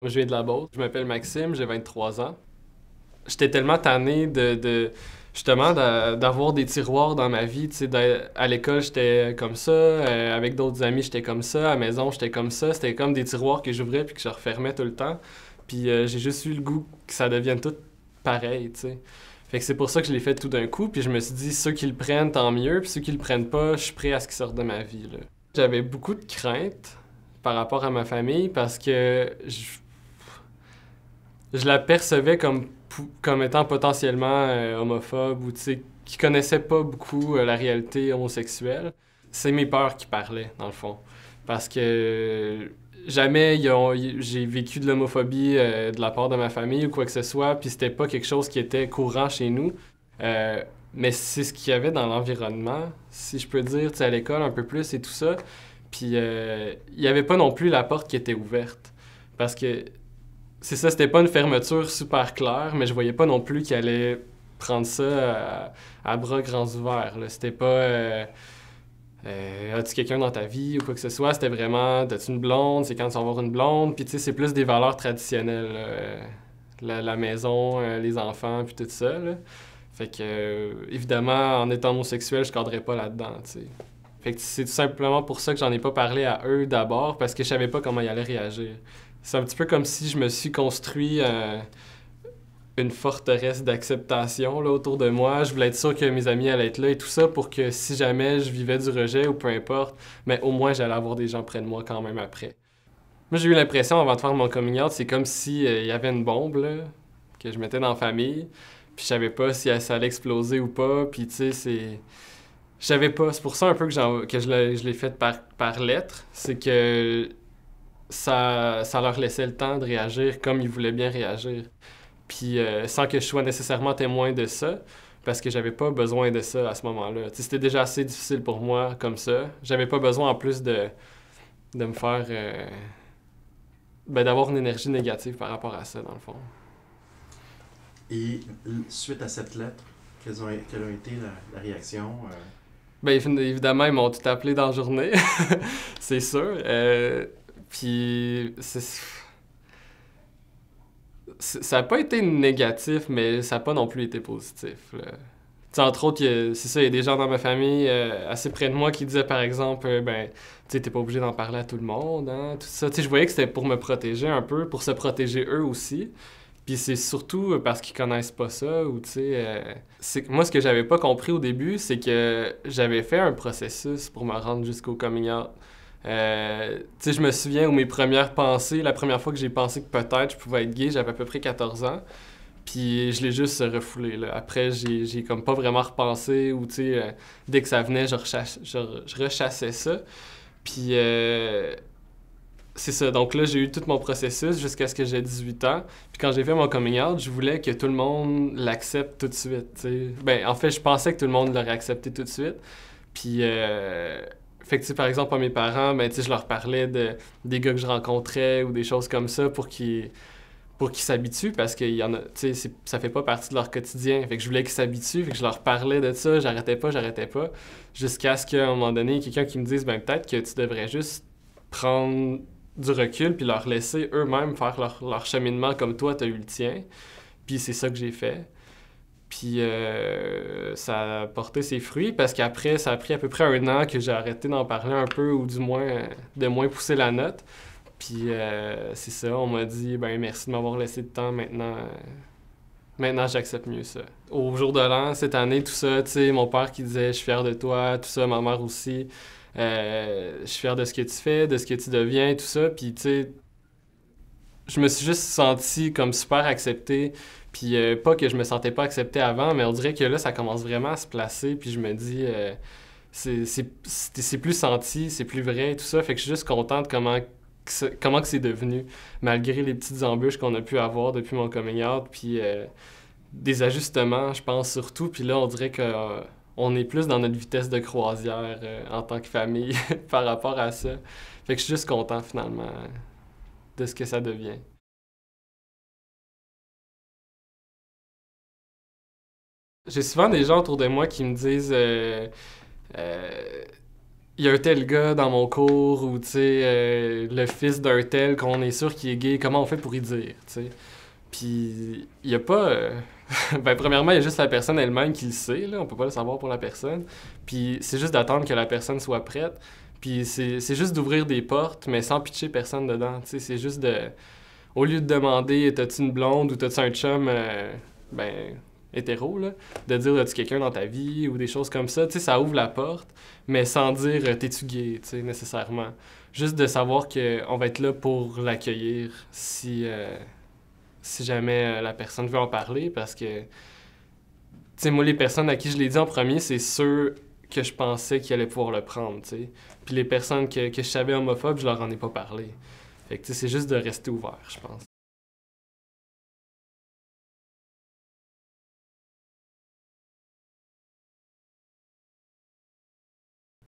Moi, je viens de la Beauce. Je m'appelle Maxime, j'ai 23 ans. J'étais tellement tanné justement d'avoir des tiroirs dans ma vie. Tu sais, à l'école, j'étais comme ça. Avec d'autres amis, j'étais comme ça. À la maison, j'étais comme ça. C'était comme des tiroirs que j'ouvrais puis que je refermais tout le temps. Puis j'ai juste eu le goût que ça devienne tout pareil, tu sais. Fait que c'est pour ça que je l'ai fait tout d'un coup. Puis je me suis dit, ceux qui le prennent, tant mieux. Puis ceux qui le prennent pas, je suis prêt à ce qu'ils sortent de ma vie, là. J'avais beaucoup de craintes par rapport à ma famille parce que je la percevais comme étant potentiellement homophobe ou, tu sais, qui connaissait pas beaucoup la réalité homosexuelle. C'est mes peurs qui parlaient, dans le fond. Parce que jamais j'ai vécu de l'homophobie de la part de ma famille ou quoi que ce soit, puis c'était pas quelque chose qui était courant chez nous. Euh, mais c'est ce qu'il y avait dans l'environnement, si je peux dire, tu sais, à l'école un peu plus et tout ça. Puis il y avait pas non plus la porte qui était ouverte. Parce que c'est ça, c'était pas une fermeture super claire, mais je voyais pas non plus qu'il allait prendre ça à bras grands ouverts, là. C'était pas as-tu quelqu'un dans ta vie ou quoi que ce soit, c'était vraiment t'as-tu une blonde, c'est quand tu vas avoir une blonde, puis tu sais, c'est plus des valeurs traditionnelles, là. La maison, les enfants, puis tout ça, là. Fait que, évidemment, en étant homosexuel, je cadrais pas là-dedans, tu sais. Fait que c'est tout simplement pour ça que j'en ai pas parlé à eux d'abord, parce que je savais pas comment ils allaient réagir. C'est un petit peu comme si je me suis construit une forteresse d'acceptation là, autour de moi. Je voulais être sûr que mes amis allaient être là et tout ça pour que si jamais je vivais du rejet ou peu importe, mais au moins j'allais avoir des gens près de moi quand même après. Moi, j'ai eu l'impression avant de faire mon coming out, c'est comme si il y avait une bombe là, que je mettais dans la famille, puis je savais pas si ça allait exploser ou pas, puis tu sais, c'est... Je savais pas. C'est pour ça un peu que je l'ai fait par lettre. C'est que ça leur laissait le temps de réagir comme ils voulaient bien réagir. Puis sans que je sois nécessairement témoin de ça, parce que j'avais pas besoin de ça à ce moment-là. T'sais, c'était déjà assez difficile pour moi comme ça. J'avais pas besoin en plus de me faire... d'avoir une énergie négative par rapport à ça, dans le fond. Et suite à cette lettre, quelle a été la réaction? Ben évidemment, ils m'ont tout appelé dans la journée, c'est sûr. Puis ça n'a pas été négatif, mais ça n'a pas non plus été positif, là. T'sais, entre autres, c'est ça, il y a des gens dans ma famille assez près de moi qui disaient, par exemple, ben, tu sais, t'es pas obligé d'en parler à tout le monde, hein, tout ça. Tu sais, je voyais que c'était pour me protéger un peu, pour se protéger eux aussi. Puis c'est surtout parce qu'ils connaissent pas ça, ou tu sais... moi, ce que j'avais pas compris au début, c'est que j'avais fait un processus pour me rendre jusqu'au coming out. Tu sais, je me souviens où mes premières pensées, la première fois que j'ai pensé que peut-être je pouvais être gay, j'avais à peu près 14 ans. Puis je l'ai juste refoulé, là. Après, j'ai comme pas vraiment repensé, ou tu sais, dès que ça venait, je rechassais ça. Puis c'est ça. Donc là, j'ai eu tout mon processus jusqu'à ce que j'ai 18 ans. Puis quand j'ai fait mon coming out, je voulais que tout le monde l'accepte tout de suite, tu sais. Ben, en fait, je pensais que tout le monde l'aurait accepté tout de suite. Puis, fait que, tu sais, par exemple, à mes parents, ben, tu sais, je leur parlais des gars que je rencontrais ou des choses comme ça pour qu'ils s'habituent parce qu'il y en a, tu sais, ça fait pas partie de leur quotidien. Fait que je voulais qu'ils s'habituent, fait que je leur parlais de ça, j'arrêtais pas, jusqu'à ce qu'à un moment donné, quelqu'un qui me dise, ben peut-être que tu devrais juste prendre du recul puis leur laisser eux-mêmes faire leur cheminement comme toi, t'as eu le tien. Puis c'est ça que j'ai fait. Puis ça a porté ses fruits parce qu'après, ça a pris à peu près 1 an que j'ai arrêté d'en parler un peu ou du moins de moins pousser la note. Puis c'est ça, on m'a dit, ben merci de m'avoir laissé de temps, maintenant j'accepte mieux ça. Au jour de l'an, cette année, tout ça, tu sais, mon père qui disait, je suis fier de toi, tout ça, ma mère aussi, je suis fier de ce que tu fais, de ce que tu deviens, tout ça, puis tu sais, je me suis juste senti comme super accepté, puis pas que je me sentais pas accepté avant, mais on dirait que là, ça commence vraiment à se placer, puis je me dis, c'est plus senti, c'est plus vrai, tout ça, fait que je suis juste contente comment que c'est devenu, malgré les petites embûches qu'on a pu avoir depuis mon coming out, puis des ajustements, je pense surtout, puis là, on dirait que on est plus dans notre vitesse de croisière en tant que famille par rapport à ça. Fait que je suis juste content finalement de ce que ça devient. J'ai souvent des gens autour de moi qui me disent euh, il y a un tel gars dans mon cours ou, tu sais, le fils d'un tel qu'on est sûr qu'il est gay, comment on fait pour y dire, tu sais? Puis, il y a pas... ben, premièrement, il y a juste la personne elle-même qui le sait, là. On peut pas le savoir pour la personne. Puis, c'est juste d'attendre que la personne soit prête. Puis, c'est juste d'ouvrir des portes, mais sans pitcher personne dedans, tu sais. C'est juste de... Au lieu de demander « T'as-tu une blonde » ou « T'as-tu un chum ben, hétéro, là, de dire « As-tu quelqu'un dans ta vie » ou des choses comme ça, tu sais, ça ouvre la porte, mais sans dire « T'es-tu gay », tu sais, nécessairement. Juste de savoir qu'on va être là pour l'accueillir si jamais la personne veut en parler, parce que, tu sais, moi, les personnes à qui je l'ai dit en premier, c'est ceux que je pensais qu'ils allaient pouvoir le prendre, tu sais. Puis les personnes que je savais homophobes, je leur en ai pas parlé. Fait que, tu sais, c'est juste de rester ouvert, je pense.